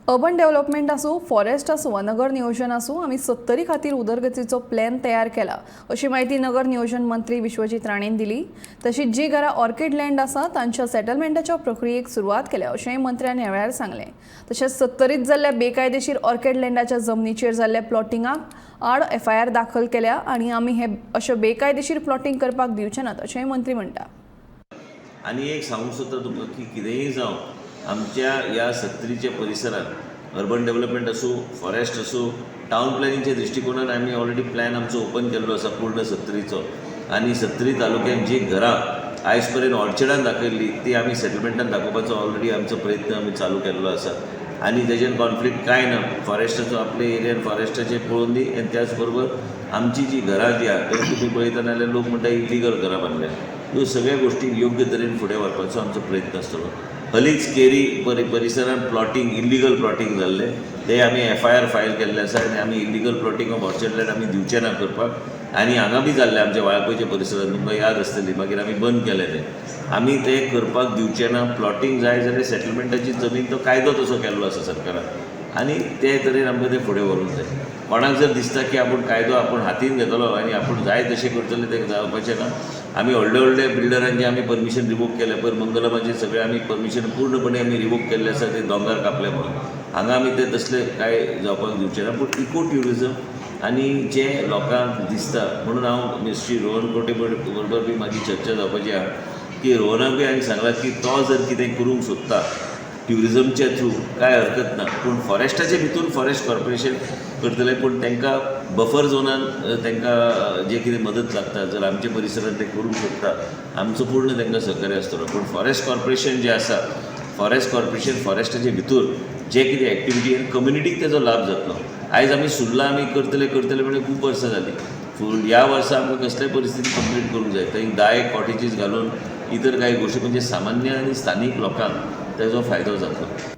Urban development आसूं, forest आसूं, नगर नियोजन आसूं, आमी 70 खातीर उदरगतीचो प्लॅन तयार केला अशी माहिती नगर नियोजन मंत्री विश्वजीत राणेन दिली। तशीच जी घरां ऑर्किड लँड आसा तांच्या सेटलमेंटाच्या प्रक्रियेक सुरवात केल्या अशेंय मंत्र्यान ह्या वेळार सांगलें। तशेंच 70 जाल्ल्या बेकायदेशीर ऑर्किड लँडाच्या जमनीचेर जाल्ल्या प्लॉटिंगाक आड FIR दाखल केल्या आनी आमी हे अशें बेकायदेशीर प्लॉटिंग करपाक दिवचे नात अशेंय मंत्री म्हणटा। आणि एक सांगूंक सोदता तुका की कितेंय जावं आमच्या ह्या 70च्या परिसरात अर्बन डेव्हलपमेंट आसूं, फॉरेस्ट आसूं, टाउन प्लॅनिंगच्या दृश्टिकोनान आमी ऑलरेडी प्लॅन आमचो ओपन केल्लो आसा पूर्ण 70चो। आनी 70 तालुक्यांत जी घरां आयज पर्यंत ऑर्चर्डान दाखयल्ली ती आमी सेटलमेंटान दाखोवपाचो ऑलरेडी आमचो प्रयत्न आमी चालू केल्लो आसा। आनी तेजेर कॉन्फ्लिक्ट कांय ना, फॉरेस्टाचो आपले एरियान फॉरेस्टाचें पळोवन दी आनी त्याच बरोबर आमची जी घरां जी आहा तर तुमी पळयता जाल्यार लोक म्हणटा इलिगल घरां बांदल्या, ह्यो सगळ्या गोष्टी योग्य तरेन फुडें व्हरपाचो आमचो प्रयत्न आसतलो। हलींच केरी परिसरान प्लॉटिंग इलिगल प्लॉटिंग जाल्लें ते आमी FIR फायल केल्ले आसा आनी आमी illegal plotting of orchard land आमी दिवचे ना करपाक। आनी हांगा बी जाल्लें आमच्या वाळपयच्या परिसरांत तुमकां याद आसतली, मागीर आमी बंद केलें तें। आमी ते करपाक दिवचे ना। प्लॉटिंग जाय जाल्यार सेटलमेंटाची जमीन तो कायदो तसो केल्लो आसा सरकारान आनी ते तरेन आमकां ते फुडें व्हरूंक जाय। कोणाक जर दिसता की आपूण कायदो आपूण हातीन घेतलो आनी आपूण जाय तशें करतले तें जावपाचें ना। आमी व्हडले बिल्डरांचे आमी परमिशन रिवोक केले पयर मंगलमाचे सगळे आमी परमिशन पूर्णपणे आमी रिवोक केल्ले आसा ते दोंगर कापले म्हणून। हांगा आमी ते तसले कांय जावपाक दिवचे ना। पूण इको ट्युरिजम आनी जे लोकांक दिसता म्हणून हांव मिनिस्ट्री रोहन कोटे बरोबर बी म्हाजी चर्चा जावपाची आहा की रोहनाक बी हांवें सांगलां की तो जर कितें करूंक सोदता ट्युरिजमच्या थ्रू कांय हरकत ना, पूण फॉरेस्टाचे भितून फॉरेस्ट कॉर्पोरेशन करतले, पूण तांकां बफर झोनान तांकां जे कितें मदत लागता जर आमच्या परिसरांत ते करूंक सोदता आमचो पूर्ण तांकां सहकार्य आसतलो। पूण फॉरेस्ट कॉर्पोरेशन जें आसा फॉरेस्ट कॉर्पोरेशन फॉरेस्टाचे भितर जे कितें एक्टिविटी आनी कम्युनिटीक तेजो लाभ जातलो। आयज आमी सुर्ला आमी करतले म्हणजे खूब वर्सां जालीं, पूण ह्या वर्सा आमकां कसलेय परिस्थिती कंप्लीट करूंक जाय। थंय 10 कॉटेजीस घालून इतर कांय गोश्टी म्हणजे सामान्य आनी स्थानीक लोकांक तेजो फायदो जातलो।